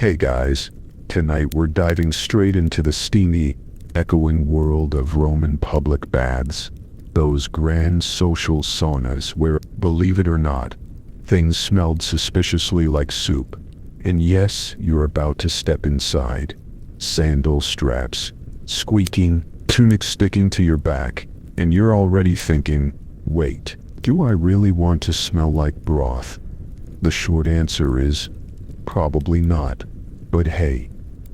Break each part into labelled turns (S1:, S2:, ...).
S1: Hey guys, tonight we're diving straight into the steamy, echoing world of Roman public baths. Those grand social saunas where, believe it or not, things smelled suspiciously like soup. And yes, you're about to step inside. Sandal straps, squeaking, tunic sticking to your back, and you're already thinking, wait, do I really want to smell like broth? The short answer is, probably not. But hey,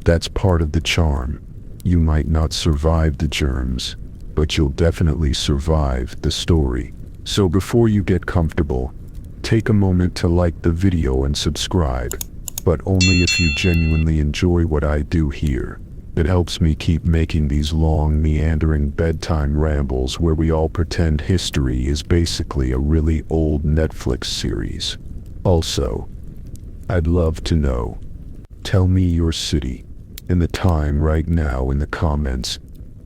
S1: that's part of the charm. You might not survive the germs, but you'll definitely survive the story. So before you get comfortable, take a moment to like the video and subscribe, but only if you genuinely enjoy what I do here. It helps me keep making these long, meandering bedtime rambles where we all pretend history is basically a really old Netflix series. Also, I'd love to know. Tell me your city and the time right now in the comments.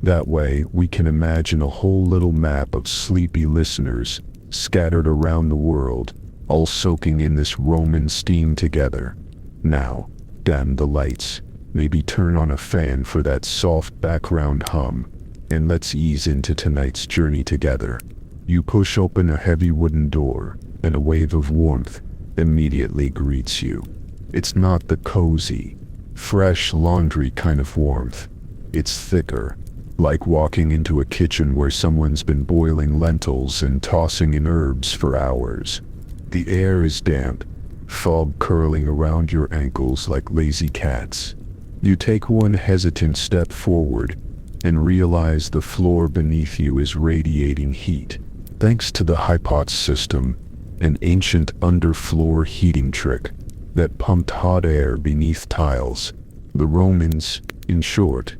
S1: That way we can imagine a whole little map of sleepy listeners scattered around the world, all soaking in this Roman steam together. Now, damn the lights, maybe turn on a fan for that soft background hum, and let's ease into tonight's journey together. You push open a heavy wooden door, and a wave of warmth immediately greets you. It's not the cozy, fresh laundry kind of warmth. It's thicker, like walking into a kitchen where someone's been boiling lentils and tossing in herbs for hours. The air is damp, fog curling around your ankles like lazy cats. You take one hesitant step forward and realize the floor beneath you is radiating heat. Thanks to the Hypot system, an ancient underfloor heating trick that pumped hot air beneath tiles. The Romans, in short,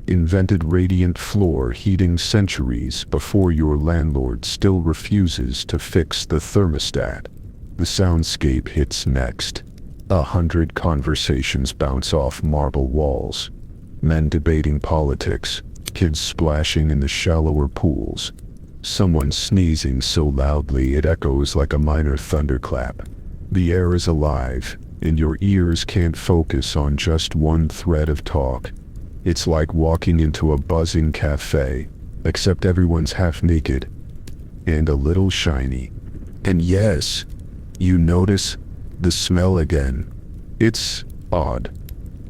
S1: invented radiant floor heating centuries before your landlord still refuses to fix the thermostat. The soundscape hits next. 100 conversations bounce off marble walls. Men debating politics, kids splashing in the shallower pools. Someone sneezing so loudly it echoes like a minor thunderclap. The air is alive, and your ears can't focus on just one thread of talk. It's like walking into a buzzing cafe, except everyone's half naked and a little shiny. And yes, you notice the smell again. It's odd.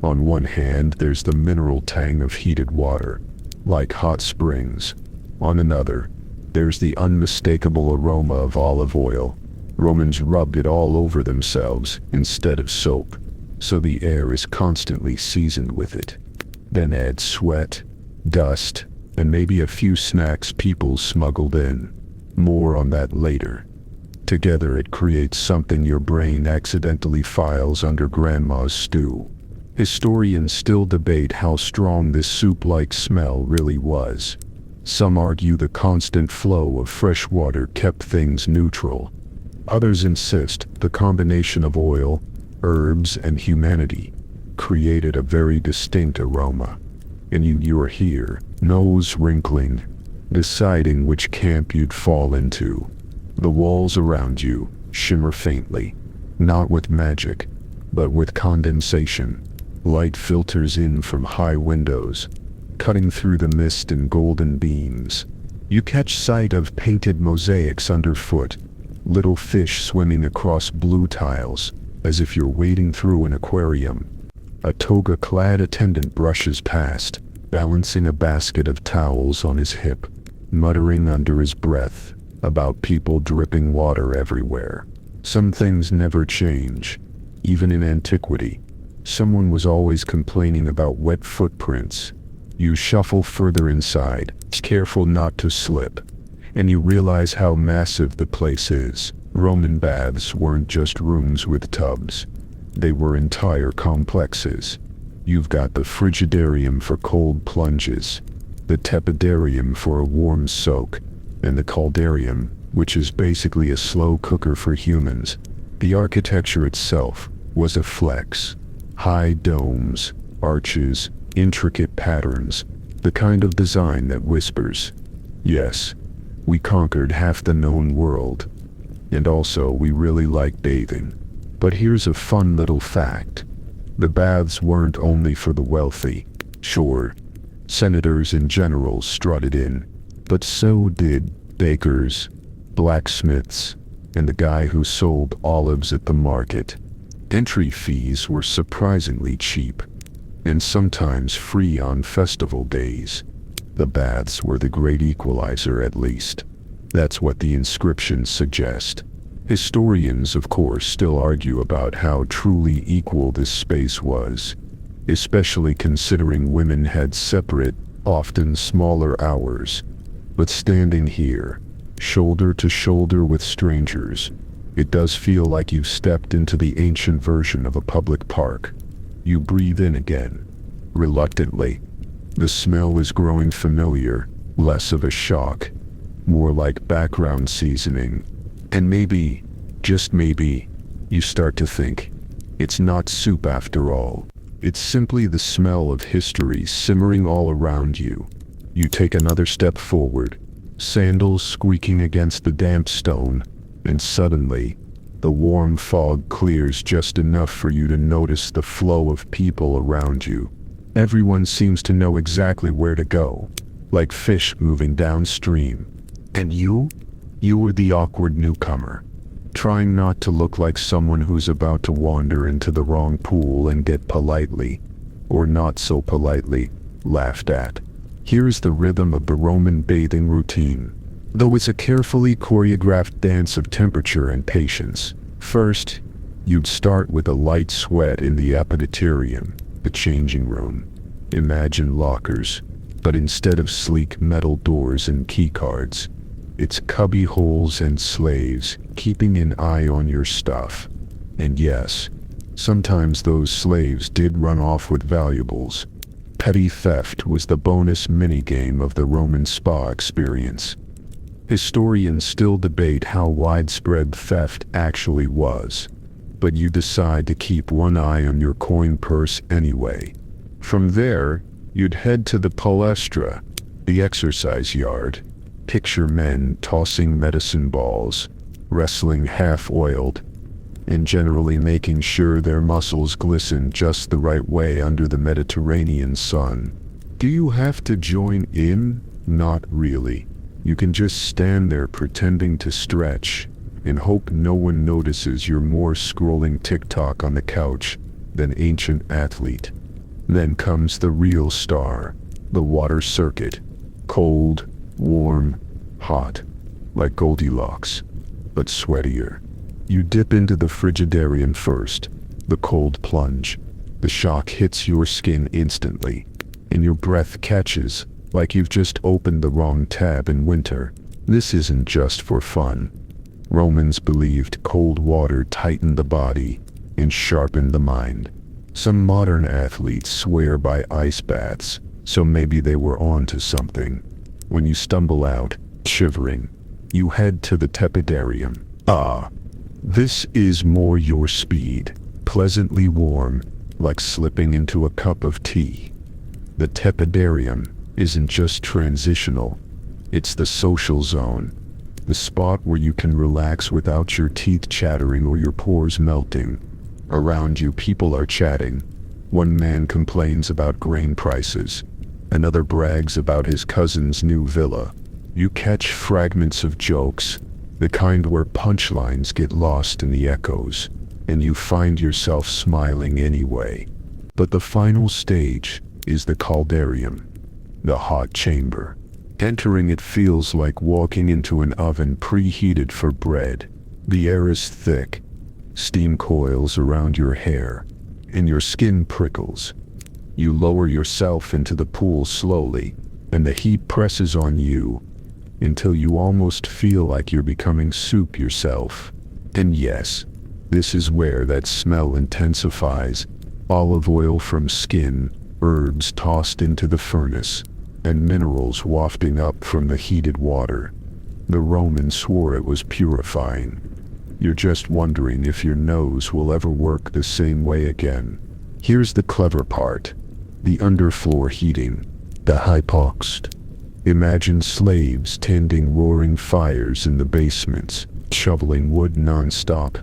S1: On one hand, there's the mineral tang of heated water, like hot springs. On another, there's the unmistakable aroma of olive oil. Romans rubbed it all over themselves instead of soap, so the air is constantly seasoned with it. Then add sweat, dust, and maybe a few snacks people smuggled in. More on that later. Together it creates something your brain accidentally files under grandma's stew. Historians still debate how strong this soup-like smell really was. Some argue the constant flow of fresh water kept things neutral. Others insist the combination of oil, herbs, and humanity created a very distinct aroma. And you're here, nose wrinkling, deciding which camp you'd fall into. The walls around you shimmer faintly, not with magic, but with condensation. Light filters in from high windows, cutting through the mist in golden beams. You catch sight of painted mosaics underfoot, little fish swimming across blue tiles, as if you're wading through an aquarium. A toga-clad attendant brushes past, balancing a basket of towels on his hip, muttering under his breath about people dripping water everywhere. Some things never change, even in antiquity. Someone was always complaining about wet footprints. You shuffle further inside, careful not to slip, and you realize how massive the place is. Roman baths weren't just rooms with tubs. They were entire complexes. You've got the frigidarium for cold plunges, the tepidarium for a warm soak, and the caldarium, which is basically a slow cooker for humans. The architecture itself was a flex. High domes, arches, intricate patterns, the kind of design that whispers, yes, we conquered half the known world. And also, we really like bathing. But here's a fun little fact. The baths weren't only for the wealthy. Sure, senators and generals strutted in, but so did bakers, blacksmiths, and the guy who sold olives at the market. Entry fees were surprisingly cheap, and sometimes free on festival days. The baths were the great equalizer, at least. That's what the inscriptions suggest. Historians, of course, still argue about how truly equal this space was, especially considering women had separate, often smaller hours. But standing here, shoulder to shoulder with strangers, it does feel like you've stepped into the ancient version of a public park. You breathe in again, reluctantly. The smell is growing familiar, less of a shock, more like background seasoning. And maybe, just maybe, you start to think, it's not soup after all. It's simply the smell of history simmering all around you. You take another step forward, sandals squeaking against the damp stone, and suddenly, the warm fog clears just enough for you to notice the flow of people around you. Everyone seems to know exactly where to go, like fish moving downstream. And you were the awkward newcomer, trying not to look like someone who's about to wander into the wrong pool and get politely, or not so politely, laughed at. Here's the rhythm of the Roman bathing routine, though it's a carefully choreographed dance of temperature and patience. First, you'd start with a light sweat in the apoditerium, the changing room. Imagine lockers, but instead of sleek metal doors and keycards, it's cubby holes and slaves keeping an eye on your stuff. And yes, sometimes those slaves did run off with valuables. Petty theft was the bonus minigame of the Roman spa experience. Historians still debate how widespread theft actually was, but you decide to keep one eye on your coin purse anyway. From there, you'd head to the palestra, the exercise yard. Picture men tossing medicine balls, wrestling half-oiled, and generally making sure their muscles glisten just the right way under the Mediterranean sun. Do you have to join in? Not really. You can just stand there pretending to stretch, and hope no one notices you're more scrolling TikTok on the couch than ancient athlete. Then comes the real star, the water circuit. Cold, warm, hot, like Goldilocks, but sweatier. You dip into the frigidarium first, the cold plunge. The shock hits your skin instantly, and your breath catches like you've just opened the wrong tab in winter. This isn't just for fun. Romans believed cold water tightened the body and sharpened the mind. Some modern athletes swear by ice baths, so maybe they were on to something. When you stumble out, shivering, you head to the tepidarium. This is more your speed, pleasantly warm, like slipping into a cup of tea. The tepidarium isn't just transitional, it's the social zone, the spot where you can relax without your teeth chattering or your pores melting. Around you, people are chatting. One man complains about grain prices, another brags about his cousin's new villa. You catch fragments of jokes, the kind where punchlines get lost in the echoes, and you find yourself smiling anyway. But the final stage is the caldarium, the hot chamber. Entering it feels like walking into an oven preheated for bread. The air is thick, steam coils around your hair, and your skin prickles. You lower yourself into the pool slowly, and the heat presses on you until you almost feel like you're becoming soup yourself. And yes, this is where that smell intensifies. Olive oil from skin, herbs tossed into the furnace, and minerals wafting up from the heated water. The Romans swore it was purifying. You're just wondering if your nose will ever work the same way again. Here's the clever part. The underfloor heating, the hypoxed. Imagine slaves tending roaring fires in the basements, shoveling wood non-stop.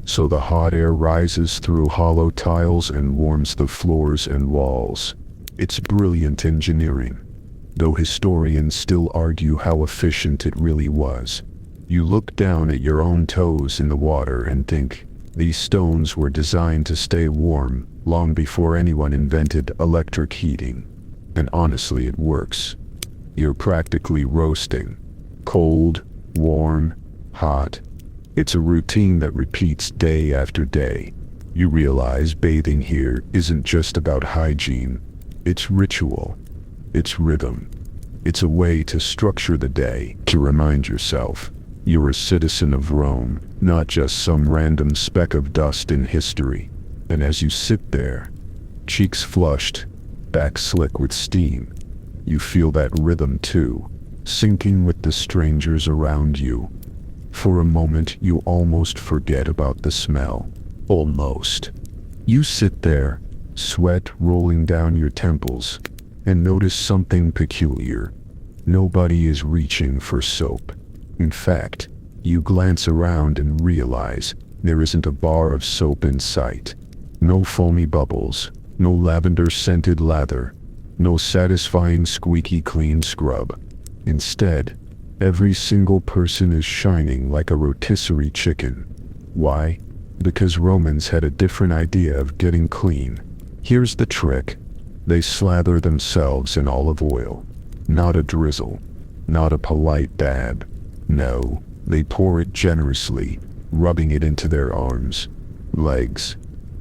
S1: so the hot air rises through hollow tiles and warms the floors and walls. It's brilliant engineering, though historians still argue how efficient it really was. You look down at your own toes in the water and think, these stones were designed to stay warm long before anyone invented electric heating. And honestly, it works. You're practically roasting. Cold, warm, hot. It's a routine that repeats day after day. You realize bathing here isn't just about hygiene. It's ritual. It's rhythm. It's a way to structure the day, to remind yourself you're a citizen of Rome, not just some random speck of dust in history. And as you sit there, cheeks flushed, back slick with steam, you feel that rhythm too, syncing with the strangers around you. For a moment, you almost forget about the smell. Almost. You sit there, sweat rolling down your temples, and notice something peculiar. Nobody is reaching for soap. In fact, you glance around and realize there isn't a bar of soap in sight. No foamy bubbles, no lavender-scented lather, no satisfying squeaky clean scrub. Instead, every single person is shining like a rotisserie chicken. Why? Because Romans had a different idea of getting clean. Here's the trick. They slather themselves in olive oil. Not a drizzle. Not a polite dab. No, they pour it generously, rubbing it into their arms, legs,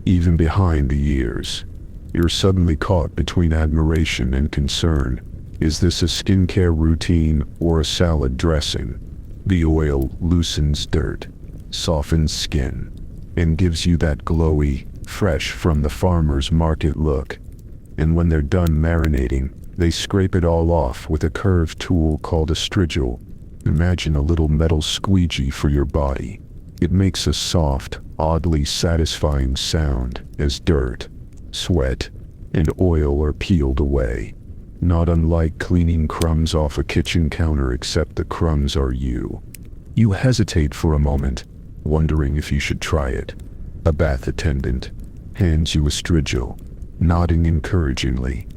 S1: even behind the ears. You're suddenly caught between admiration and concern. Is this a skincare routine or a salad dressing? The oil loosens dirt, softens skin, and gives you that glowy, fresh from the farmer's market look. And when they're done marinating, they scrape it all off with a curved tool called a strigil. Imagine a little metal squeegee for your body. It makes a soft, oddly satisfying sound as dirt, sweat, and oil are peeled away. Not unlike cleaning crumbs off a kitchen counter, except the crumbs are you. You hesitate for a moment, wondering if you should try it. A bath attendant hands you a strigil, nodding encouragingly.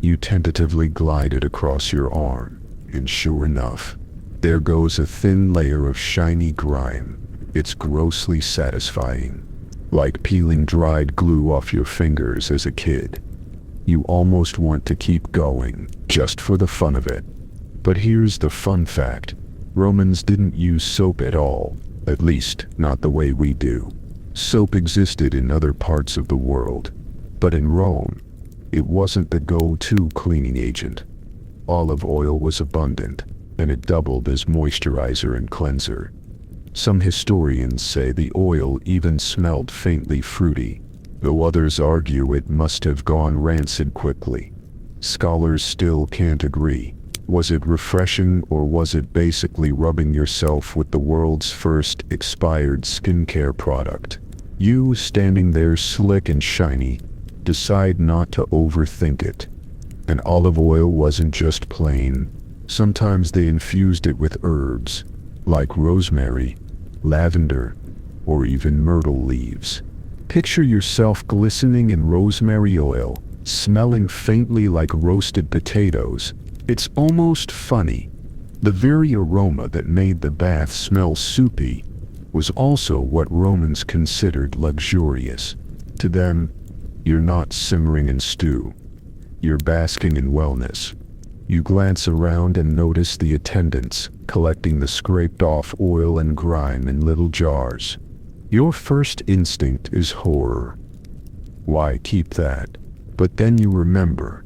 S1: You tentatively glide it across your arm, and sure enough, there goes a thin layer of shiny grime. It's grossly satisfying, like peeling dried glue off your fingers as a kid. You almost want to keep going, just for the fun of it. But here's the fun fact. Romans didn't use soap at all, at least not the way we do. Soap existed in other parts of the world, but in Rome, it wasn't the go-to cleaning agent. Olive oil was abundant, and it doubled as moisturizer and cleanser. Some historians say the oil even smelled faintly fruity, though others argue it must have gone rancid quickly. Scholars still can't agree. Was it refreshing, or was it basically rubbing yourself with the world's first expired skincare product? You, standing there slick and shiny, decide not to overthink it. And olive oil wasn't just plain. Sometimes they infused it with herbs, like rosemary, lavender, or even myrtle leaves. Picture yourself glistening in rosemary oil, smelling faintly like roasted potatoes. It's almost funny. The very aroma that made the bath smell soupy was also what Romans considered luxurious. To them, you're not simmering in stew. You're basking in wellness. You glance around and notice the attendants collecting the scraped off oil and grime in little jars. Your first instinct is horror. Why keep that? But then you remember,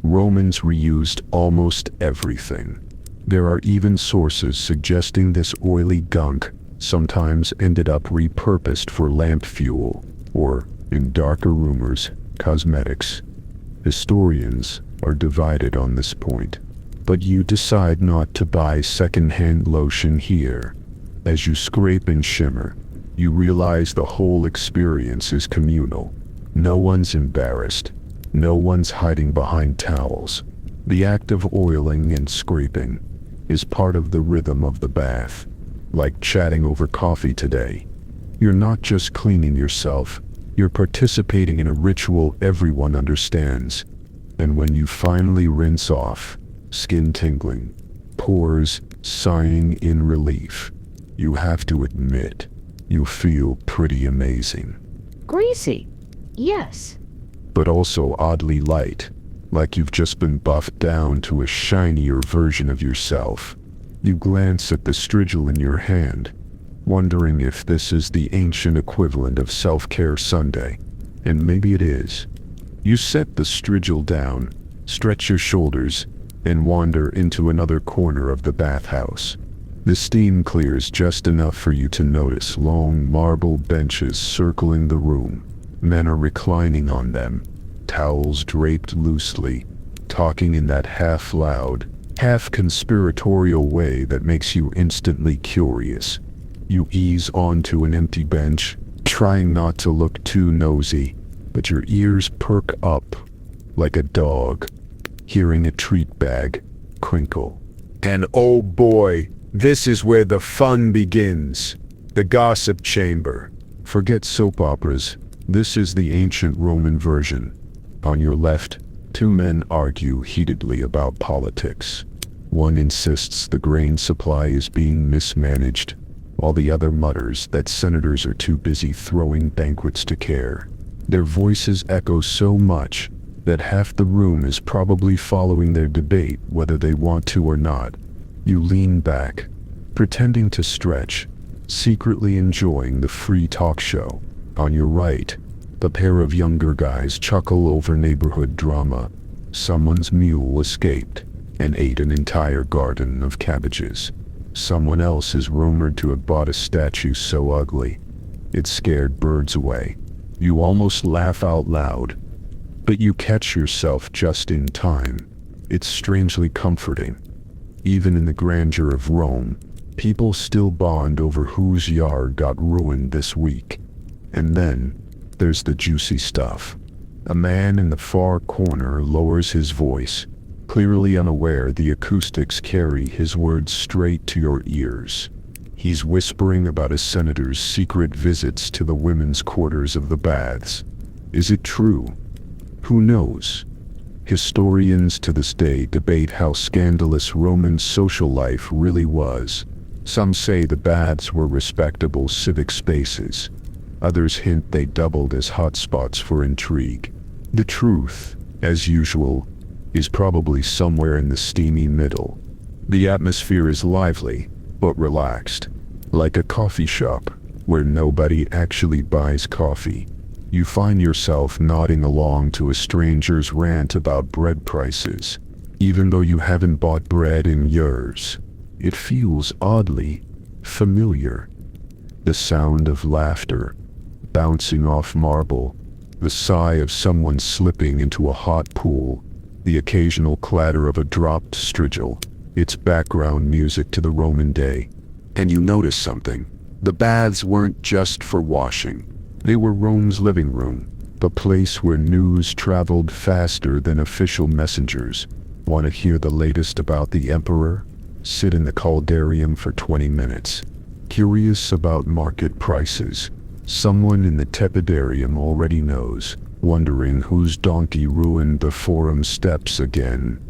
S1: Romans reused almost everything. There are even sources suggesting this oily gunk sometimes ended up repurposed for lamp fuel, or, in darker rumors, cosmetics. Historians are divided on this point, but you decide not to buy second-hand lotion here. As you scrape and shimmer, you realize the whole experience is communal. No one's embarrassed. No one's hiding behind towels. The act of oiling and scraping is part of the rhythm of the bath, like chatting over coffee today. You're not just cleaning yourself, you're participating in a ritual everyone understands. And when you finally rinse off, skin tingling, pores sighing in relief, you have to admit, you feel pretty amazing.
S2: Greasy. Yes.
S1: But also oddly light, like you've just been buffed down to a shinier version of yourself. You glance at the strigil in your hand, wondering if this is the ancient equivalent of self-care Sunday. And maybe it is. You set the strigil down, stretch your shoulders, and wander into another corner of the bathhouse. The steam clears just enough for you to notice long marble benches circling the room. Men are reclining on them, towels draped loosely, talking in that half-loud, half-conspiratorial way that makes you instantly curious. You ease onto an empty bench, trying not to look too nosy, but your ears perk up like a dog hearing a treat bag crinkle. And oh boy, this is where the fun begins. The gossip chamber. Forget soap operas. This is the ancient Roman version. On your left, two men argue heatedly about politics. One insists the grain supply is being mismanaged, while the other mutters that senators are too busy throwing banquets to care. Their voices echo so much that half the room is probably following their debate whether they want to or not. You lean back, pretending to stretch, secretly enjoying the free talk show. On your right, a pair of younger guys chuckle over neighborhood drama. Someone's mule escaped and ate an entire garden of cabbages. Someone else is rumored to have bought a statue so ugly it scared birds away. You almost laugh out loud, but you catch yourself just in time. It's strangely comforting. Even in the grandeur of Rome, people still bond over whose yard got ruined this week. And then, there's the juicy stuff. A man in the far corner lowers his voice, clearly unaware the acoustics carry his words straight to your ears. He's whispering about a senator's secret visits to the women's quarters of the baths. Is it true? Who knows? Historians to this day debate how scandalous Roman social life really was. Some say the baths were respectable civic spaces. Others hint they doubled as hotspots for intrigue. The truth, as usual, is probably somewhere in the steamy middle. The atmosphere is lively, but relaxed, like a coffee shop where nobody actually buys coffee. You find yourself nodding along to a stranger's rant about bread prices, even though you haven't bought bread in years. It feels oddly familiar. The sound of laughter bouncing off marble, the sigh of someone slipping into a hot pool, the occasional clatter of a dropped strigil. It's background music to the Roman day. And you notice something. The baths weren't just for washing. They were Rome's living room, the place where news traveled faster than official messengers. Want to hear the latest about the emperor? Sit in the caldarium for 20 minutes. Curious about market prices? Someone in the tepidarium already knows, wondering whose donkey ruined the forum steps again.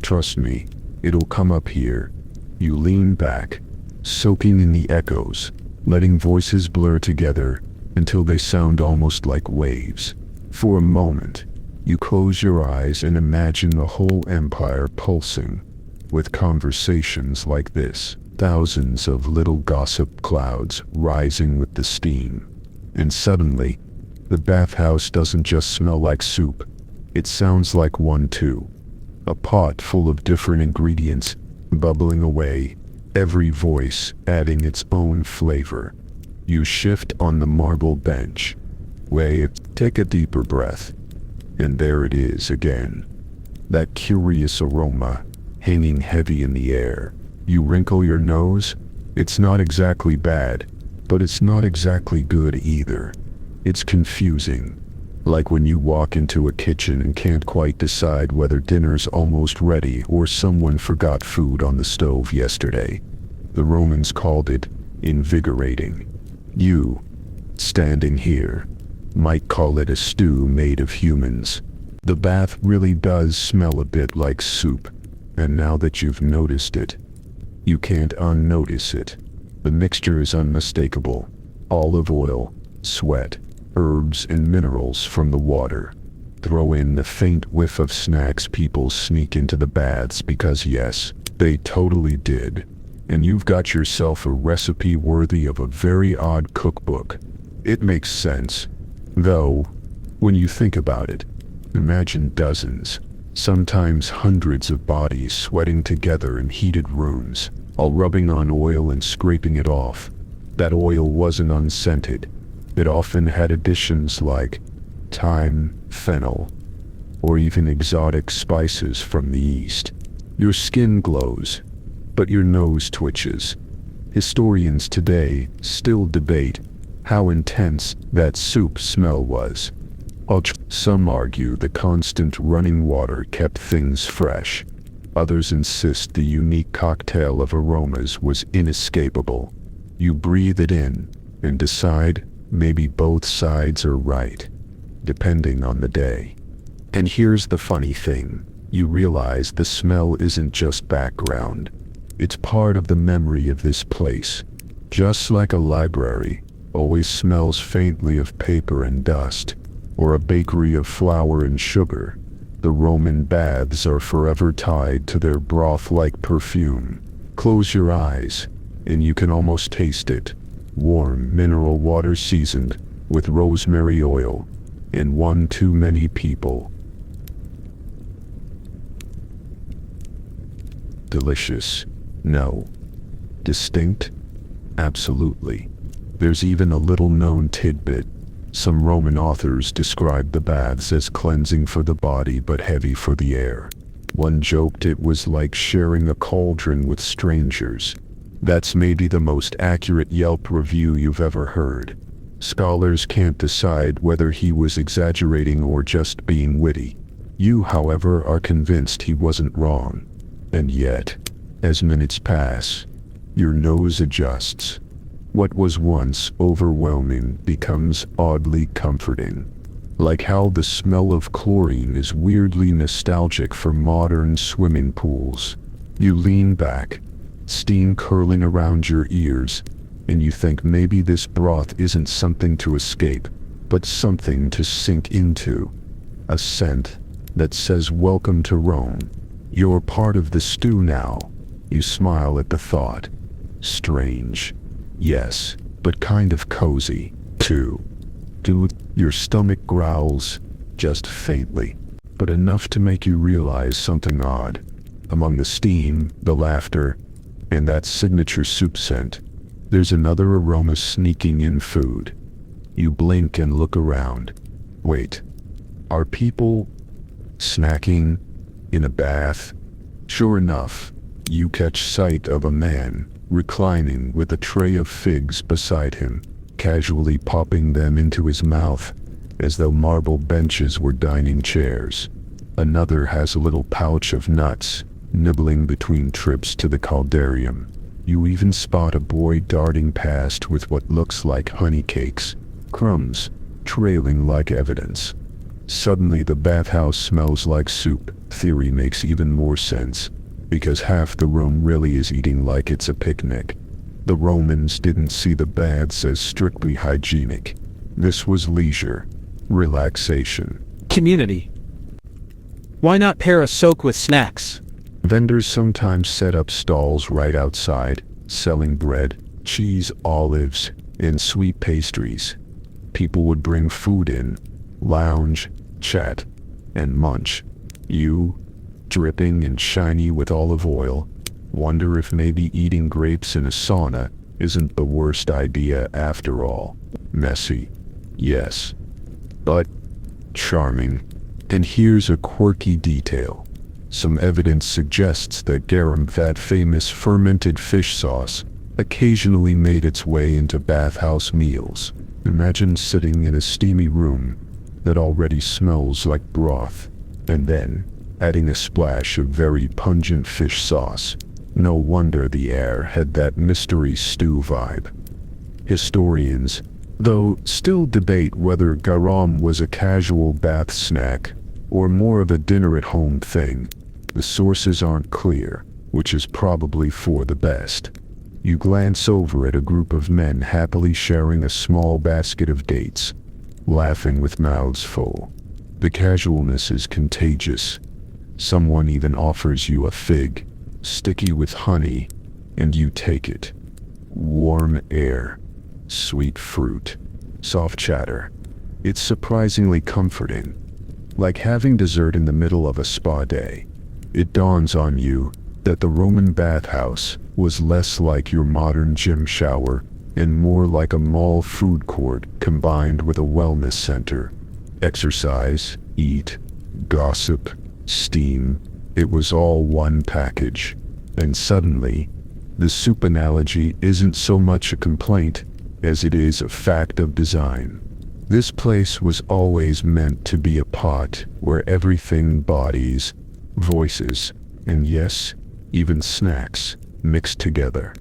S1: Trust me, it'll come up here. You lean back, soaking in the echoes, letting voices blur together until they sound almost like waves. For a moment, you close your eyes and imagine the whole empire pulsing with conversations like this. Thousands of little gossip clouds rising with the steam. And suddenly, the bathhouse doesn't just smell like soup. It sounds like one too. A pot full of different ingredients, bubbling away, every voice adding its own flavor. You shift on the marble bench. Wait, take a deeper breath. And there it is again. That curious aroma, hanging heavy in the air. You wrinkle your nose. It's not exactly bad, but it's not exactly good either. It's confusing. Like when you walk into a kitchen and can't quite decide whether dinner's almost ready or someone forgot food on the stove yesterday. The Romans called it invigorating. You, standing here, might call it a stew made of humans. The bath really does smell a bit like soup, and now that you've noticed it, you can't unnotice it. The mixture is unmistakable. Olive oil, sweat, herbs and minerals from the water. Throw in the faint whiff of snacks people sneak into the baths because yes, they totally did. And you've got yourself a recipe worthy of a very odd cookbook. It makes sense, though, when you think about it. Imagine dozens, sometimes hundreds of bodies sweating together in heated rooms, all rubbing on oil and scraping it off. That oil wasn't unscented. It often had additions like thyme, fennel, or even exotic spices from the east. Your skin glows, but your nose twitches. Historians today still debate how intense that soup smell was. Some argue the constant running water kept things fresh. Others insist the unique cocktail of aromas was inescapable. You breathe it in and decide maybe both sides are right, depending on the day. And here's the funny thing. You realize the smell isn't just background. It's part of the memory of this place. Just like a library always smells faintly of paper and dust, or a bakery of flour and sugar, the Roman baths are forever tied to their broth-like perfume. Close your eyes, and you can almost taste it. Warm mineral water seasoned with rosemary oil, and one too many people. Delicious? No. Distinct? Absolutely. There's even a little-known tidbit. Some Roman authors described the baths as cleansing for the body but heavy for the air. One joked it was like sharing a cauldron with strangers. That's maybe the most accurate Yelp review you've ever heard. Scholars can't decide whether he was exaggerating or just being witty. You, however, are convinced he wasn't wrong. And yet, as minutes pass, your nose adjusts. What was once overwhelming becomes oddly comforting. Like how the smell of chlorine is weirdly nostalgic for modern swimming pools. You lean back, steam curling around your ears, and you think maybe this broth isn't something to escape, but something to sink into. A scent that says welcome to Rome. You're part of the stew now. You smile at the thought. Strange. Yes, but kind of cozy, too. Dude, your stomach growls, just faintly, but enough to make you realize something odd. Among the steam, the laughter, and that signature soup scent, there's another aroma sneaking in food. You blink and look around. Wait, are people snacking in a bath? Sure enough, you catch sight of a man reclining with a tray of figs beside him, casually popping them into his mouth, as though marble benches were dining chairs. Another has a little pouch of nuts, nibbling between trips to the caldarium. You even spot a boy darting past with what looks like honey cakes, crumbs, trailing like evidence. Suddenly the bathhouse smells like soup. Theory makes even more sense, because half the room really is eating like it's a picnic. The Romans didn't see the baths as strictly hygienic. This was leisure, relaxation.
S3: Community. Why not pair a soak with snacks?
S1: Vendors sometimes set up stalls right outside, selling bread, cheese, olives, and sweet pastries. People would bring food in, lounge, chat, and munch. You, dripping and shiny with olive oil, wonder if maybe eating grapes in a sauna isn't the worst idea after all. Messy, yes, but charming. And here's a quirky detail. Some evidence suggests that garum, that famous fermented fish sauce, occasionally made its way into bathhouse meals. Imagine sitting in a steamy room that already smells like broth, and then adding a splash of very pungent fish sauce. No wonder the air had that mystery stew vibe. Historians though still debate whether garam was a casual bath snack or more of a dinner-at-home thing. The sources aren't clear, which is probably for the best. You glance over at a group of men happily sharing a small basket of dates, laughing with mouths full. The casualness is contagious. Someone even offers you a fig, sticky with honey, and you take it. Warm air, sweet fruit, soft chatter. It's surprisingly comforting, like having dessert in the middle of a spa day. It dawns on you that the Roman bathhouse was less like your modern gym shower and more like a mall food court combined with a wellness center. Exercise, eat, gossip, steam, it was all one package. And suddenly, the soup analogy isn't so much a complaint as it is a fact of design. This place was always meant to be a pot where everything, bodies, voices, and yes, even snacks, mixed together.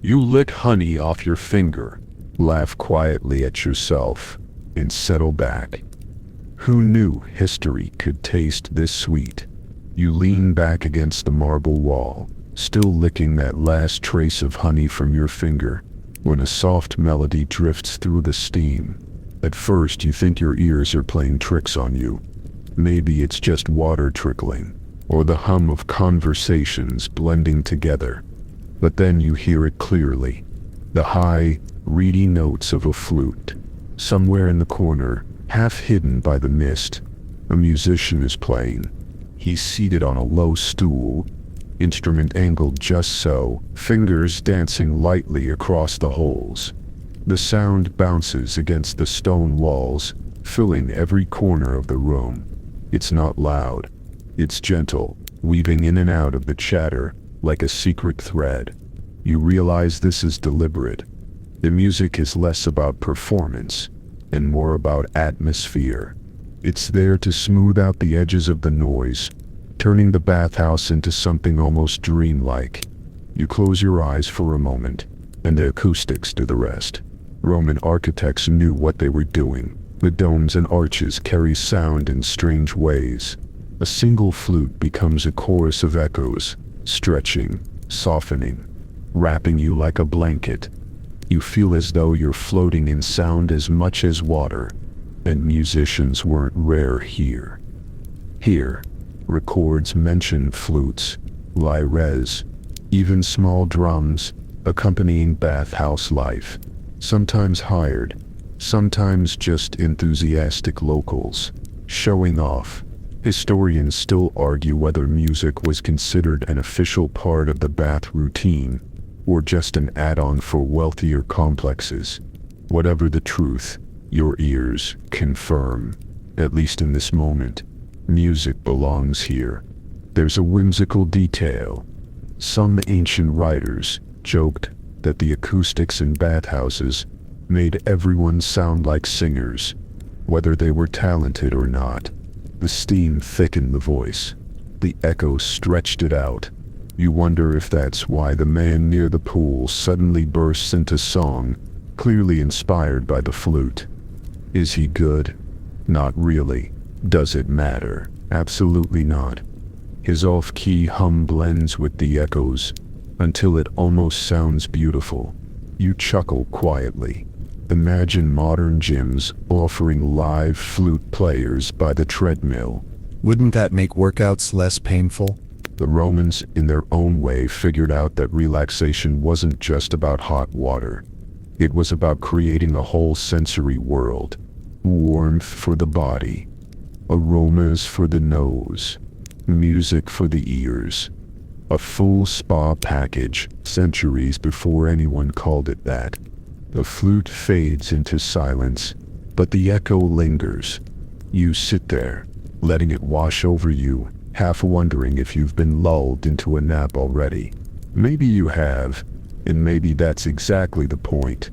S1: You lick honey off your finger, laugh quietly at yourself, and settle back. Who knew history could taste this sweet? You lean back against the marble wall, still licking that last trace of honey from your finger, when a soft melody drifts through the steam. At first you think your ears are playing tricks on you. Maybe it's just water trickling, or the hum of conversations blending together. But then you hear it clearly. The high, reedy notes of a flute. Somewhere in the corner, half hidden by the mist, a musician is playing. He's seated on a low stool, instrument angled just so, fingers dancing lightly across the holes. The sound bounces against the stone walls, filling every corner of the room. It's not loud. It's gentle, weaving in and out of the chatter like a secret thread. You realize this is deliberate. The music is less about performance and more about atmosphere. It's there to smooth out the edges of the noise, turning the bathhouse into something almost dreamlike. You close your eyes for a moment, and the acoustics do the rest. Roman architects knew what they were doing. The domes and arches carry sound in strange ways. A single flute becomes a chorus of echoes, stretching, softening, wrapping you like a blanket. You feel as though you're floating in sound as much as water, and musicians weren't rare here. Here, records mention flutes, lyres, even small drums, accompanying bathhouse life. Sometimes hired, sometimes just enthusiastic locals, showing off. Historians still argue whether music was considered an official part of the bath routine, or just an add-on for wealthier complexes. Whatever the truth, your ears confirm, at least in this moment, music belongs here. There's a whimsical detail. Some ancient writers joked that the acoustics in bathhouses made everyone sound like singers, whether they were talented or not. The steam thickened the voice. The echo stretched it out. You wonder if that's why the man near the pool suddenly bursts into song, clearly inspired by the flute. Is he good? Not really. Does it matter? Absolutely not. His off-key hum blends with the echoes, until it almost sounds beautiful. You chuckle quietly. Imagine modern gyms offering live flute players by the treadmill.
S4: Wouldn't that make workouts less painful?
S1: The Romans, in their own way, figured out that relaxation wasn't just about hot water. It was about creating a whole sensory world. Warmth for the body, aromas for the nose, music for the ears. A full spa package, centuries before anyone called it that. The flute fades into silence, but the echo lingers. You sit there, letting it wash over you, half wondering if you've been lulled into a nap already. Maybe you have, and maybe that's exactly the point.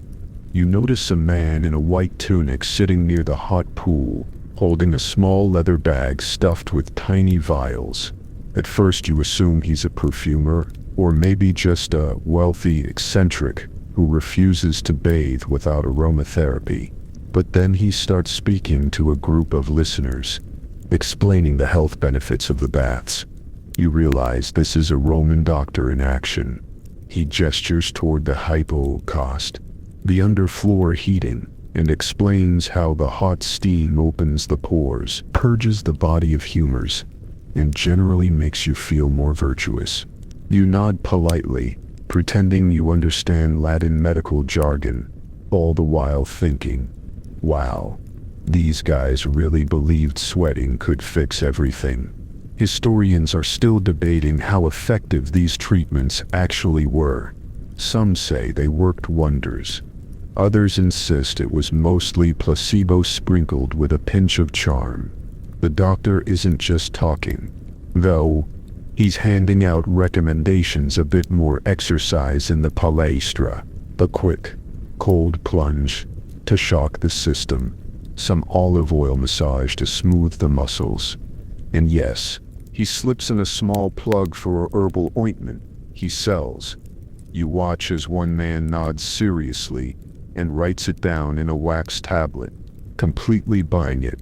S1: You notice a man in a white tunic sitting near the hot pool, holding a small leather bag stuffed with tiny vials. At first you assume he's a perfumer, or maybe just a wealthy eccentric, who refuses to bathe without aromatherapy. But then he starts speaking to a group of listeners, explaining the health benefits of the baths. You realize this is a Roman doctor in action. He gestures toward the hypocaust, the underfloor heating, and explains how the hot steam opens the pores, purges the body of humors, and generally makes you feel more virtuous. You nod politely, pretending you understand Latin medical jargon, all the while thinking, wow, these guys really believed sweating could fix everything. Historians are still debating how effective these treatments actually were. Some say they worked wonders. Others insist it was mostly placebo sprinkled with a pinch of charm. The doctor isn't just talking, though. He's handing out recommendations: a bit more exercise in the palestra, a quick, cold plunge to shock the system, some olive oil massage to smooth the muscles. And yes, he slips in a small plug for a herbal ointment he sells. You watch as one man nods seriously and writes it down in a wax tablet, completely buying it.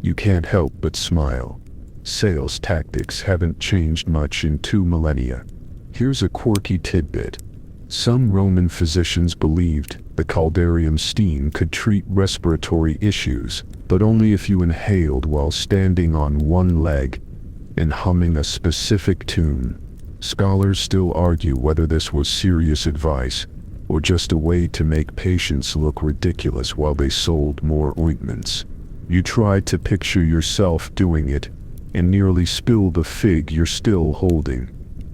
S1: You can't help but smile. Sales tactics haven't changed much in 2 millennia. Here's a quirky tidbit. Some Roman physicians believed the caldarium steam could treat respiratory issues, but only if you inhaled while standing on one leg and humming a specific tune. Scholars still argue whether this was serious advice or just a way to make patients look ridiculous while they sold more ointments. You try to picture yourself doing it and nearly spill the fig you're still holding.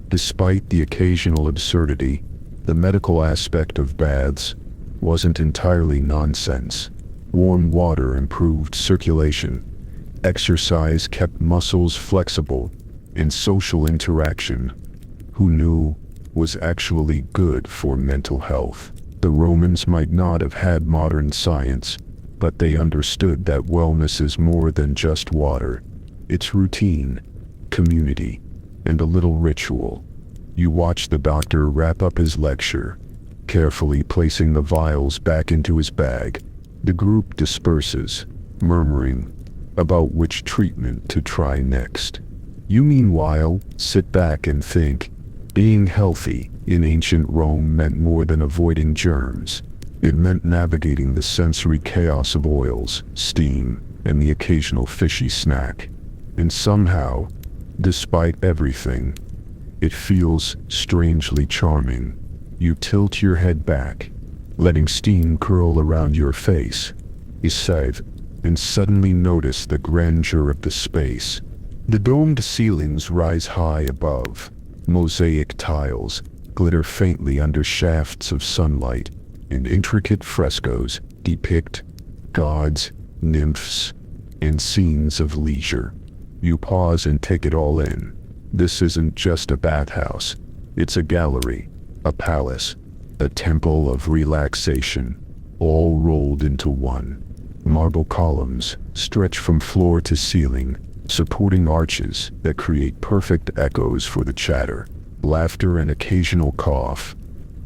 S1: Despite the occasional absurdity, the medical aspect of baths wasn't entirely nonsense. Warm water improved circulation, exercise kept muscles flexible, and social interaction, who knew, was actually good for mental health. The Romans might not have had modern science, but they understood that wellness is more than just water. It's routine, community, and a little ritual. You watch the doctor wrap up his lecture, carefully placing the vials back into his bag. The group disperses, murmuring about which treatment to try next. You meanwhile sit back and think. Being healthy in ancient Rome meant more than avoiding germs. It meant navigating the sensory chaos of oils, steam, and the occasional fishy snack. And somehow, despite everything, it feels strangely charming. You tilt your head back, letting steam curl around your face. You sigh and suddenly notice the grandeur of the space. The domed ceilings rise high above. Mosaic tiles glitter faintly under shafts of sunlight, and intricate frescoes depict gods, nymphs, and scenes of leisure. You pause and take it all in. This isn't just a bathhouse. It's a gallery, a palace, a temple of relaxation, all rolled into one. Marble columns stretch from floor to ceiling, supporting arches that create perfect echoes for the chatter, laughter, and occasional cough.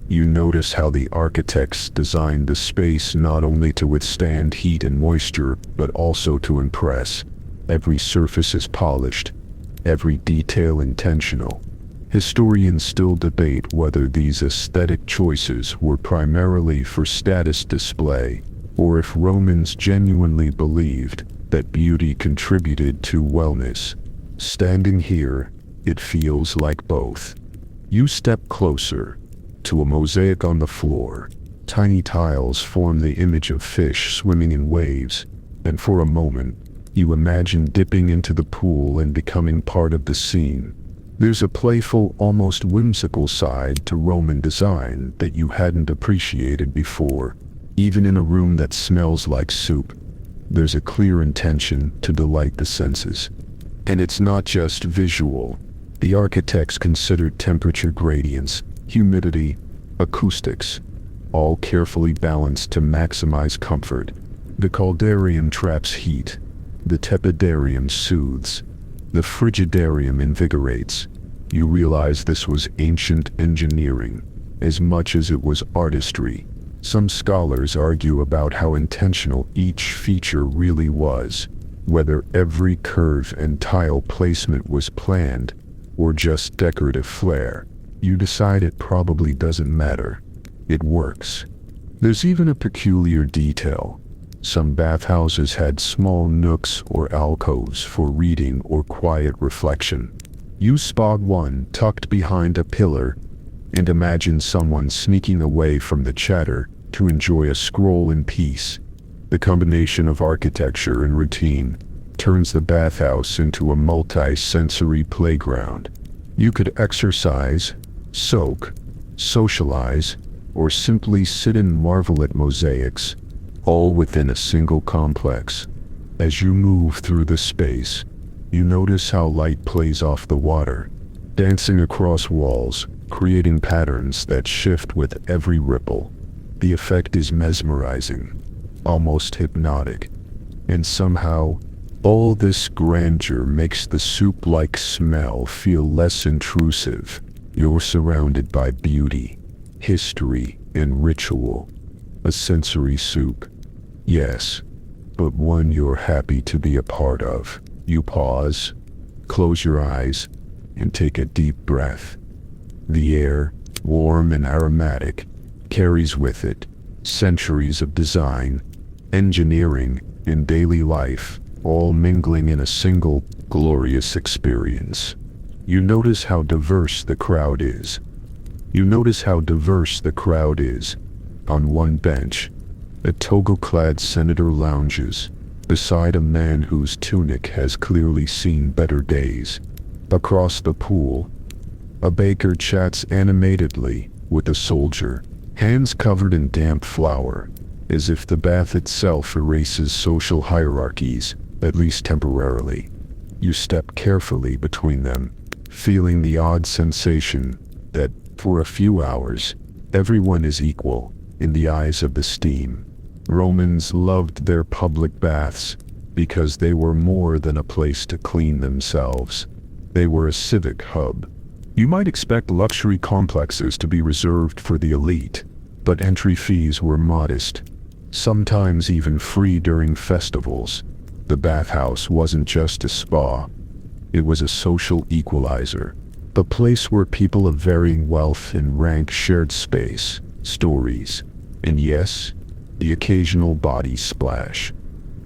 S1: You notice how the architects designed the space not only to withstand heat and moisture, but also to impress. Every surface is polished, every detail intentional. Historians still debate whether these aesthetic choices were primarily for status display, or if Romans genuinely believed that beauty contributed to wellness. Standing here, it feels like both. You step closer to a mosaic on the floor. Tiny tiles form the image of fish swimming in waves, and for a moment, you imagine dipping into the pool and becoming part of the scene. There's a playful, almost whimsical side to Roman design that you hadn't appreciated before. Even in a room that smells like soup, there's a clear intention to delight the senses. And it's not just visual. The architects considered temperature gradients, humidity, acoustics, all carefully balanced to maximize comfort. The caldarium traps heat, the tepidarium soothes, the frigidarium invigorates. You realize this was ancient engineering, as much as it was artistry. Some scholars argue about how intentional each feature really was, whether every curve and tile placement was planned or just decorative flair. You decide. It probably doesn't matter. It works. There's even a peculiar detail. Some bathhouses had small nooks or alcoves for reading or quiet reflection. You spot one tucked behind a pillar and imagine someone sneaking away from the chatter to enjoy a scroll in peace. The combination of architecture and routine turns the bathhouse into a multi-sensory playground. You could exercise, soak, socialize, or simply sit and marvel at mosaics, all within a single complex. As you move through the space, you notice how light plays off the water, dancing across walls, creating patterns that shift with every ripple. The effect is mesmerizing, almost hypnotic, and somehow, all this grandeur makes the soup-like smell feel less intrusive. You're surrounded by beauty, history, and ritual. A sensory soup. Yes, but one you're happy to be a part of. You pause, close your eyes, and take a deep breath. The air, warm and aromatic, carries with it centuries of design, engineering, and daily life, all mingling in a single, glorious experience. You notice how diverse the crowd is. On one bench, a toga-clad senator lounges, beside a man whose tunic has clearly seen better days. Across the pool, a baker chats animatedly with a soldier, hands covered in damp flour, as if the bath itself erases social hierarchies, at least temporarily. You step carefully between them, feeling the odd sensation that, for a few hours, everyone is equal in the eyes of the steam. Romans loved their public baths because they were more than a place to clean themselves. They were a civic hub. You might expect luxury complexes to be reserved for the elite, but entry fees were modest, sometimes even free during festivals. The bathhouse wasn't just a spa, it was a social equalizer, a place where people of varying wealth and rank shared space, stories, and yes, the occasional body splash.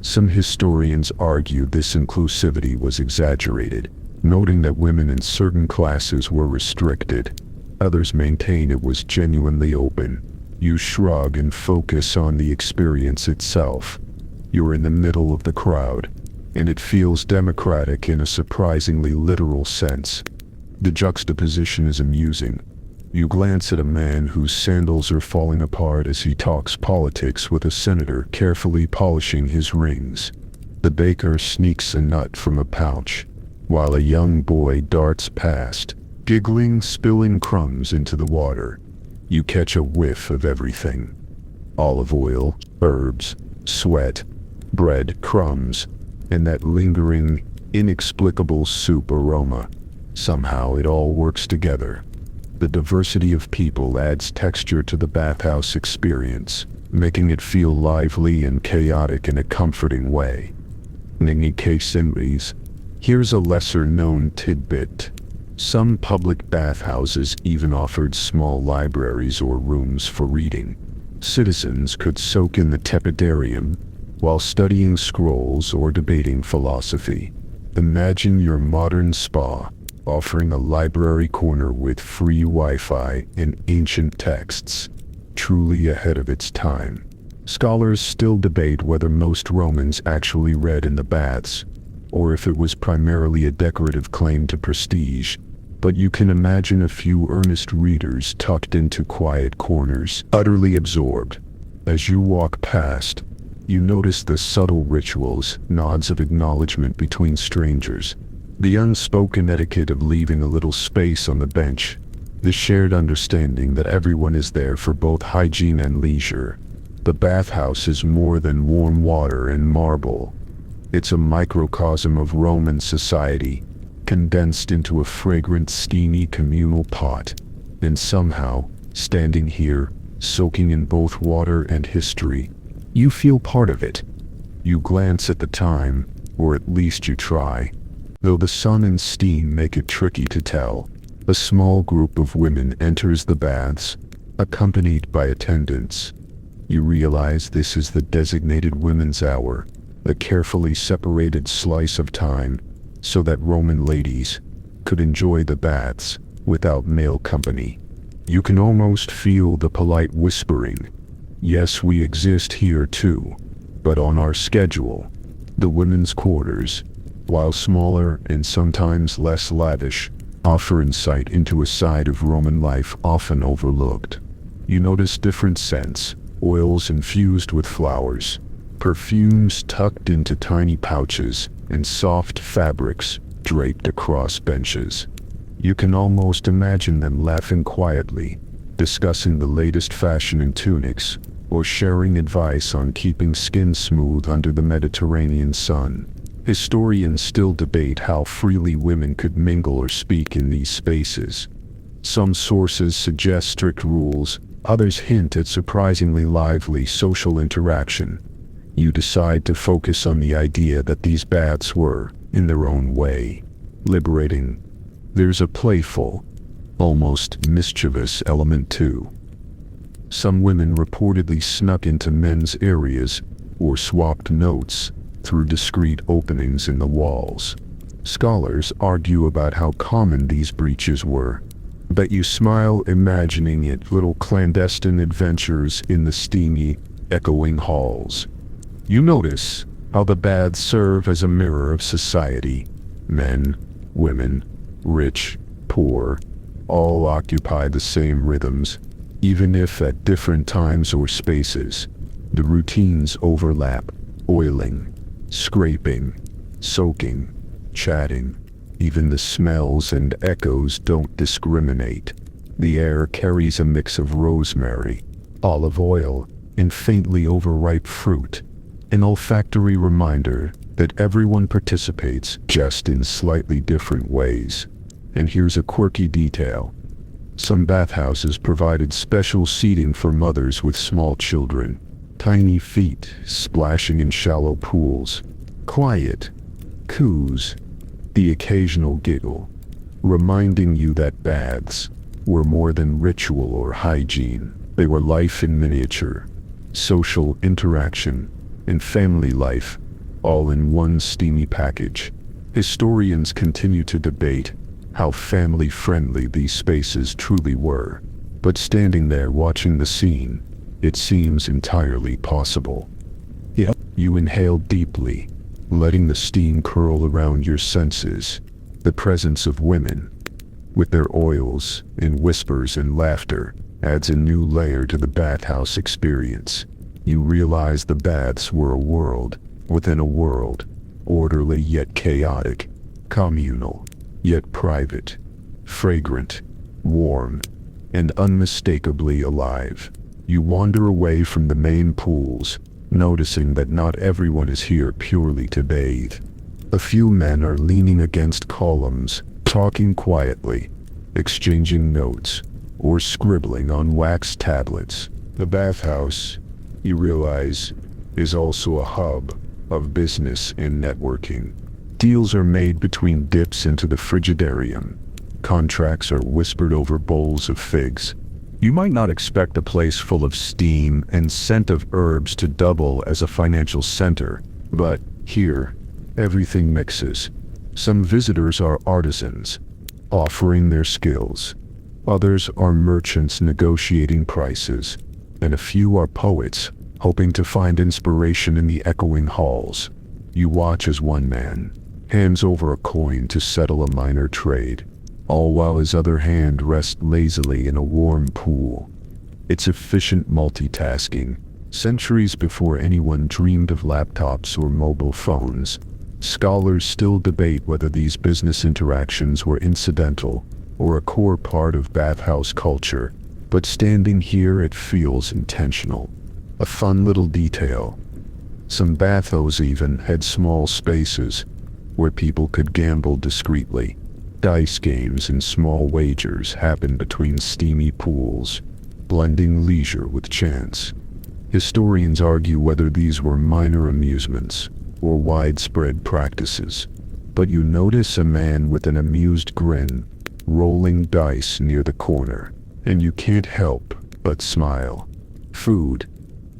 S1: Some historians argue this inclusivity was exaggerated, noting that women in certain classes were restricted. Others maintain it was genuinely open. You shrug and focus on the experience itself. You're in the middle of the crowd, and it feels democratic in a surprisingly literal sense. The juxtaposition is amusing. You glance at a man whose sandals are falling apart as he talks politics with a senator carefully polishing his rings. The baker sneaks a nut from a pouch, while a young boy darts past, giggling, spilling crumbs into the water. You catch a whiff of everything. Olive oil, herbs, sweat, bread, crumbs, and that lingering, inexplicable soup aroma. Somehow it all works together. The diversity of people adds texture to the bathhouse experience, making it feel lively and chaotic in a comforting way. In any case, here's a lesser-known tidbit. Some public bathhouses even offered small libraries or rooms for reading. Citizens could soak in the tepidarium while studying scrolls or debating philosophy. Imagine your modern spa offering a library corner with free Wi-Fi and ancient texts, truly ahead of its time. Scholars still debate whether most Romans actually read in the baths, or if it was primarily a decorative claim to prestige, but you can imagine a few earnest readers tucked into quiet corners, utterly absorbed. As you walk past, you notice the subtle rituals, nods of acknowledgement between strangers, the unspoken etiquette of leaving a little space on the bench, the shared understanding that everyone is there for both hygiene and leisure. The bathhouse is more than warm water and marble. It's a microcosm of Roman society, condensed into a fragrant, steamy communal pot. And somehow, Standing here, soaking in both water and history, you feel part of it. You glance at the time, or at least you try. Though the sun and steam make it tricky to tell, a small group of women enters the baths, accompanied by attendants. You realize this is the designated women's hour, a carefully separated slice of time, so that Roman ladies could enjoy the baths without male company. You can almost feel the polite whispering. Yes, we exist here too, but on our schedule. The women's quarters, while smaller and sometimes less lavish, offer insight into a side of Roman life often overlooked. You notice different scents, oils infused with flowers, perfumes tucked into tiny pouches, and soft fabrics draped across benches. You can almost imagine them laughing quietly, discussing the latest fashion in tunics, or sharing advice on keeping skin smooth under the Mediterranean sun. Historians still debate how freely women could mingle or speak in these spaces. Some sources suggest strict rules, others hint at surprisingly lively social interaction. You decide to focus on the idea that these baths were, in their own way, liberating. There's a playful, almost mischievous element too. Some women reportedly snuck into men's areas or swapped notes through discreet openings in the walls. Scholars argue about how common these breaches were, but you smile imagining it, little clandestine adventures in the steamy, echoing halls. You notice how the baths serve as a mirror of society. Men, women, rich, poor, all occupy the same rhythms, even if at different times or spaces. The routines overlap: oiling, scraping, soaking, chatting. Even the smells and echoes don't discriminate. The air carries a mix of rosemary, olive oil, and faintly overripe fruit, an olfactory reminder that everyone participates, just in slightly different ways. And here's a quirky detail. Some bathhouses provided special seating for mothers with small children. Tiny feet splashing in shallow pools. Quiet coos. The occasional giggle, reminding you that baths were more than ritual or hygiene. They were life in miniature, social interaction, and family life, all in one steamy package. Historians continue to debate how family-friendly these spaces truly were, but standing there watching the scene, it seems entirely possible.
S4: Yep.
S1: You inhale deeply, letting the steam curl around your senses. The presence of women, with their oils and whispers and laughter, adds a new layer to the bathhouse experience. You realize the baths were a world within a world, orderly yet chaotic, communal yet private, fragrant, warm, and unmistakably alive. You wander away from the main pools, noticing that not everyone is here purely to bathe. A few men are leaning against columns, talking quietly, exchanging notes, or scribbling on wax tablets. The bathhouse, you realize, is also a hub of business and networking. Deals are made between dips into the frigidarium. Contracts are whispered over bowls of figs. You might not expect a place full of steam and scent of herbs to double as a financial center, but here, everything mixes. Some visitors are artisans, offering their skills. Others are merchants negotiating prices, and a few are poets, hoping to find inspiration in the echoing halls. You watch as one man hands over a coin to settle a minor trade, all while his other hand rests lazily in a warm pool. It's efficient multitasking, centuries before anyone dreamed of laptops or mobile phones. Scholars still debate whether these business interactions were incidental or a core part of bathhouse culture, but standing here it feels intentional. A fun little detail. Some bathhouses even had small spaces where people could gamble discreetly. Dice games and small wagers happen between steamy pools. blending leisure with chance. Historians argue whether these were minor amusements or widespread practices, but you notice a man with an amused grin rolling dice near the corner, and you can't help but smile. Food,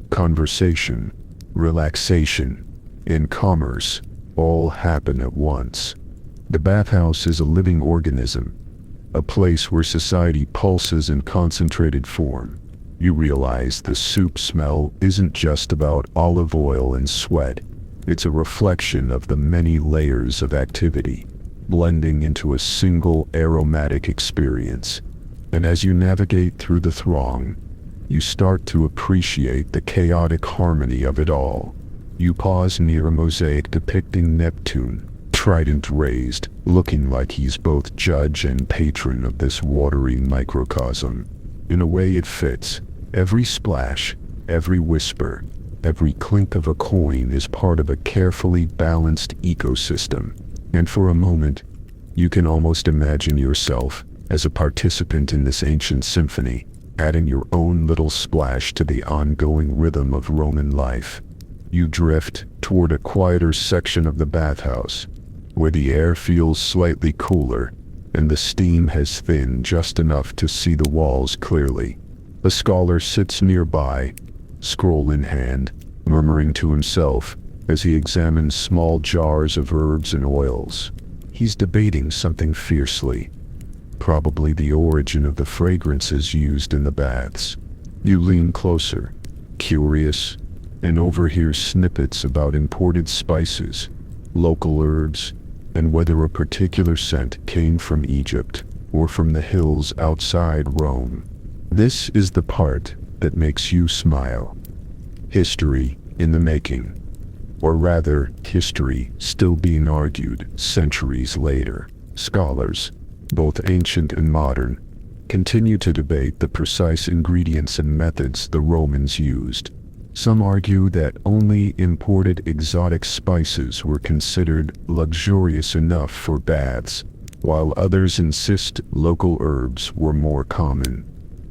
S1: conversation, relaxation, and commerce all happen at once. The bathhouse is a living organism, a place where society pulses in concentrated form. You realize the soup smell isn't just about olive oil and sweat. It's a reflection of the many layers of activity, blending into a single aromatic experience. And as you navigate through the throng, you start to appreciate the chaotic harmony of it all. You pause near a mosaic depicting Neptune, trident raised, looking like he's both judge and patron of this watery microcosm. In a way it fits. Every splash, every whisper, every clink of a coin is part of a carefully balanced ecosystem. And for a moment, you can almost imagine yourself as a participant in this ancient symphony, adding your own little splash to the ongoing rhythm of Roman life. You drift toward a quieter section of the bathhouse, where the air feels slightly cooler, and the steam has thinned just enough to see the walls clearly. A scholar sits nearby, scroll in hand, murmuring to himself as he examines small jars of herbs and oils. He's debating something fiercely, probably the origin of the fragrances used in the baths. You lean closer, curious, and overhear snippets about imported spices, local herbs, and whether a particular scent came from Egypt or from the hills outside Rome. This is the part that makes you smile. History in the making. Or rather, history still being argued centuries later. Scholars, both ancient and modern, continue to debate the precise ingredients and methods the Romans used. Some argue that only imported exotic spices were considered luxurious enough for baths, while others insist local herbs were more common.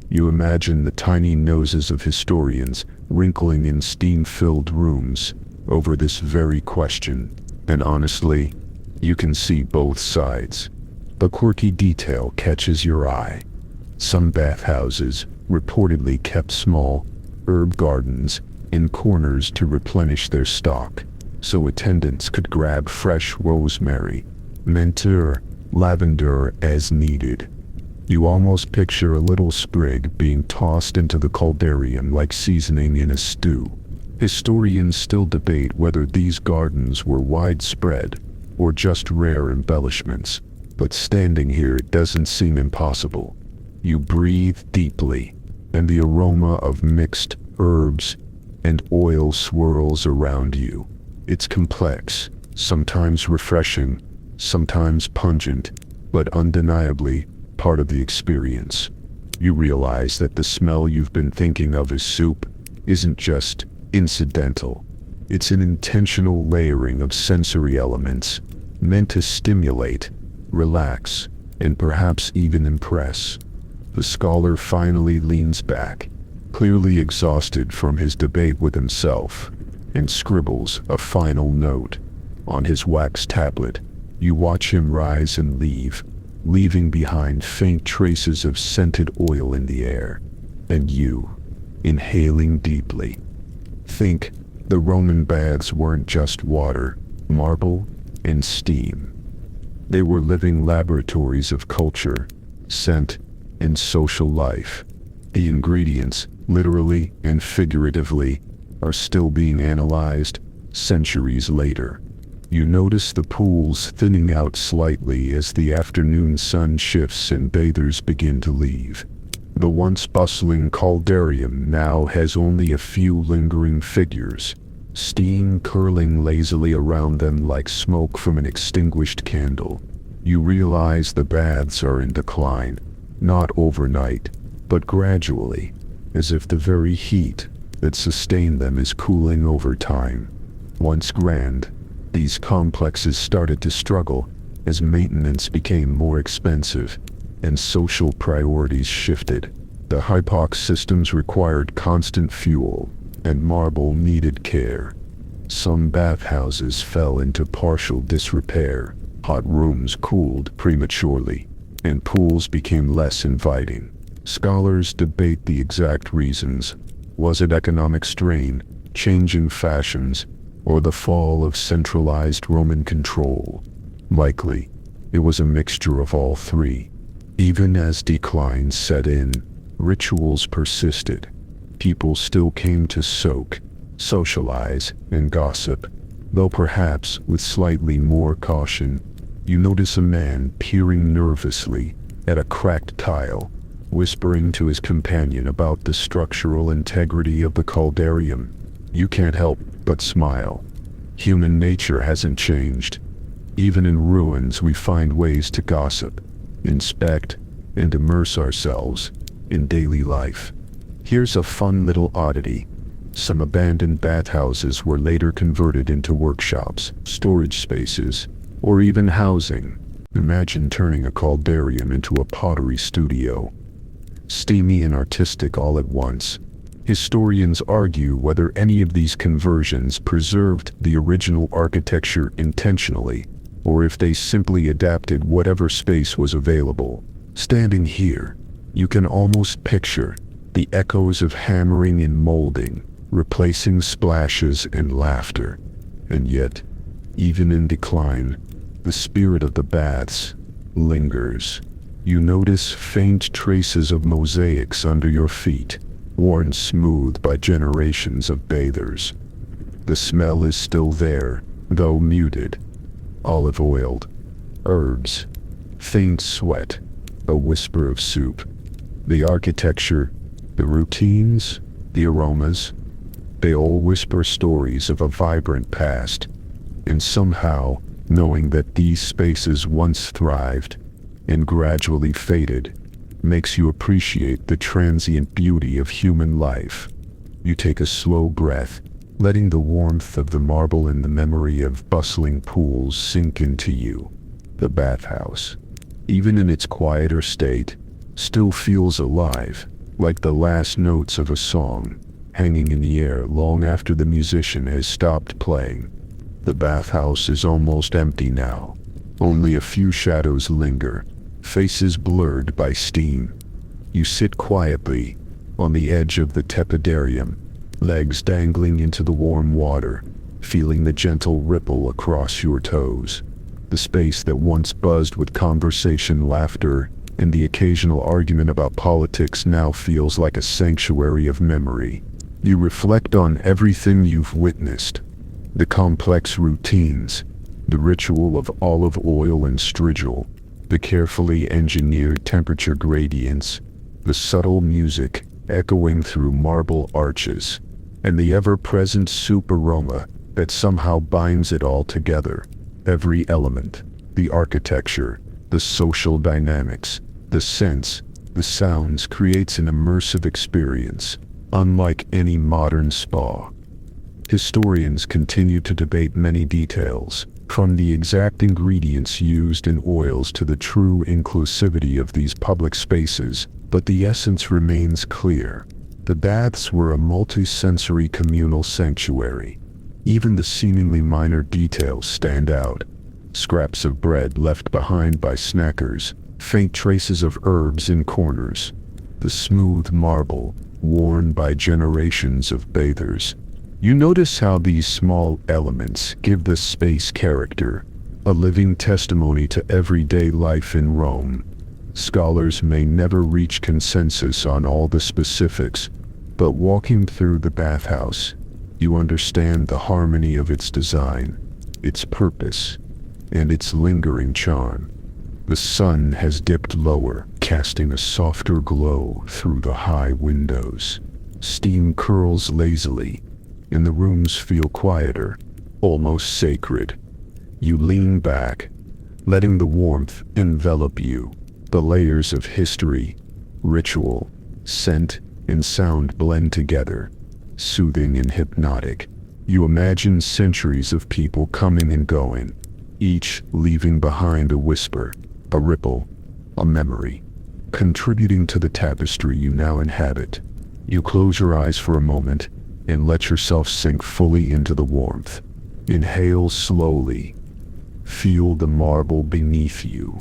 S1: You imagine the tiny noses of historians wrinkling in steam-filled rooms over this very question, and honestly, you can see both sides. A quirky detail catches your eye. Some bathhouses reportedly kept small herb gardens in corners to replenish their stock, so attendants could grab fresh rosemary, mint or lavender as needed. You almost picture a little sprig being tossed into the caldarium like seasoning in a stew. Historians still debate whether these gardens were widespread or just rare embellishments, but standing here it doesn't seem impossible. You breathe deeply, and the aroma of mixed herbs and oil swirls around you. It's complex, sometimes refreshing, sometimes pungent, but undeniably part of the experience. You realize that the smell you've been thinking of as soup isn't just incidental. It's an intentional layering of sensory elements meant to stimulate, relax, and perhaps even impress. The scholar finally leans back, clearly exhausted from his debate with himself, and scribbles a final note on his wax tablet. You watch him rise and leave, leaving behind faint traces of scented oil in the air, and you, inhaling deeply. Think, the Roman baths weren't just water, marble, and steam. They were living laboratories of culture, scent, and social life. The ingredients, literally and figuratively, are still being analyzed centuries later. You notice the pools thinning out slightly as the afternoon sun shifts and bathers begin to leave. The once bustling caldarium now has only a few lingering figures, steam curling lazily around them like smoke from an extinguished candle. You realize the baths are in decline, not overnight, but gradually, as if the very heat that sustained them is cooling over time. Once grand, these complexes started to struggle as maintenance became more expensive and social priorities shifted. The hypox systems required constant fuel, and marble needed care. Some bathhouses fell into partial disrepair, hot rooms cooled prematurely, and pools became less inviting. Scholars debate the exact reasons. Was it economic strain, changing fashions, or the fall of centralized Roman control? Likely, it was a mixture of all three. Even as decline set in, rituals persisted. People still came to soak, socialize, and gossip, though perhaps with slightly more caution. You notice a man peering nervously at a cracked tile, whispering to his companion about the structural integrity of the caldarium. You can't help but smile. Human nature hasn't changed. Even in ruins we find ways to gossip, inspect, and immerse ourselves in daily life. Here's a fun little oddity. Some abandoned bathhouses were later converted into workshops, storage spaces, or even housing. Imagine turning a caldarium into a pottery studio. Steamy and artistic all at once. Historians argue whether any of these conversions preserved the original architecture intentionally, or if they simply adapted whatever space was available. Standing here, you can almost picture the echoes of hammering and molding, replacing splashes and laughter. And yet, even in decline, the spirit of the baths lingers. You notice faint traces of mosaics under your feet, worn smooth by generations of bathers. The smell is still there, though muted. Olive-oiled, herbs, faint sweat, a whisper of soup. The architecture, the routines, the aromas, they all whisper stories of a vibrant past. And somehow, knowing that these spaces once thrived and gradually faded, makes you appreciate the transient beauty of human life. You take a slow breath, letting the warmth of the marble and the memory of bustling pools sink into you. The bathhouse, even in its quieter state, still feels alive, like the last notes of a song, hanging in the air long after the musician has stopped playing. The bathhouse is almost empty now. Only a few shadows linger, faces blurred by steam. You sit quietly on the edge of the tepidarium, legs dangling into the warm water, feeling the gentle ripple across your toes. The space that once buzzed with conversation, laughter, and the occasional argument about politics now feels like a sanctuary of memory. You reflect on everything you've witnessed. The complex routines, the ritual of olive oil and strigil, the carefully engineered temperature gradients, the subtle music echoing through marble arches, and the ever-present soup aroma that somehow binds it all together. Every element, the architecture, the social dynamics, the scents, the sounds creates an immersive experience, unlike any modern spa. Historians continue to debate many details, from the exact ingredients used in oils to the true inclusivity of these public spaces, but the essence remains clear. The baths were a multi-sensory communal sanctuary. Even the seemingly minor details stand out. Scraps of bread left behind by snackers, faint traces of herbs in corners, the smooth marble worn by generations of bathers. You notice how these small elements give the space character, a living testimony to everyday life in Rome. Scholars may never reach consensus on all the specifics, but walking through the bathhouse, you understand the harmony of its design, its purpose, and its lingering charm. The sun has dipped lower, casting a softer glow through the high windows. Steam curls lazily, and the rooms feel quieter, almost sacred. You lean back, letting the warmth envelop you. The layers of history, ritual, scent, and sound blend together, soothing and hypnotic. You imagine centuries of people coming and going, each leaving behind a whisper, a ripple, a memory. contributing to the tapestry you now inhabit. You close your eyes for a moment and let yourself sink fully into the warmth. Inhale slowly. Feel the marble beneath you.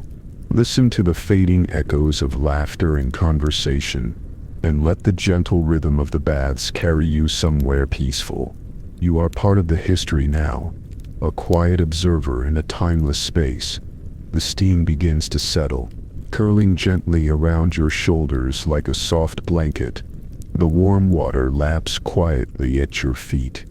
S1: Listen to the fading echoes of laughter and conversation, and let the gentle rhythm of the baths carry you somewhere peaceful. You are part of the history now, a quiet observer in a timeless space. The steam begins to settle, curling gently around your shoulders like a soft blanket. The warm water laps quietly at your feet,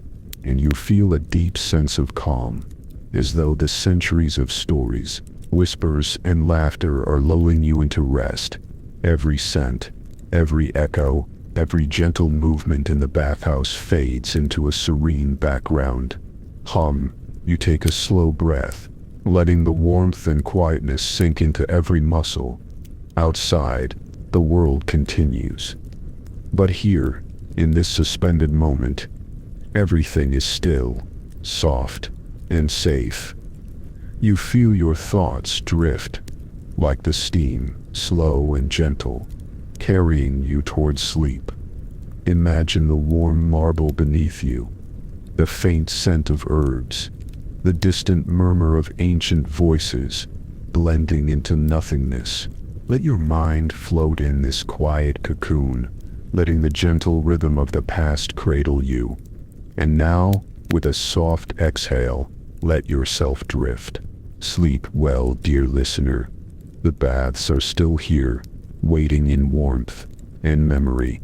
S1: and you feel a deep sense of calm, as though the centuries of stories, whispers, and laughter are lulling you into rest. Every scent, every echo, every gentle movement in the bathhouse fades into a serene background hum. You take a slow breath, letting the warmth and quietness sink into every muscle. Outside, the world continues. But here, in this suspended moment, everything is still, soft, and safe. You feel your thoughts drift, like the steam, slow and gentle, carrying you towards sleep. Imagine the warm marble beneath you, the faint scent of herbs, the distant murmur of ancient voices, blending into nothingness. Let your mind float in this quiet cocoon, letting the gentle rhythm of the past cradle you. And now, with a soft exhale, let yourself drift. Sleep well, dear listener. The baths are still here, waiting in warmth and memory.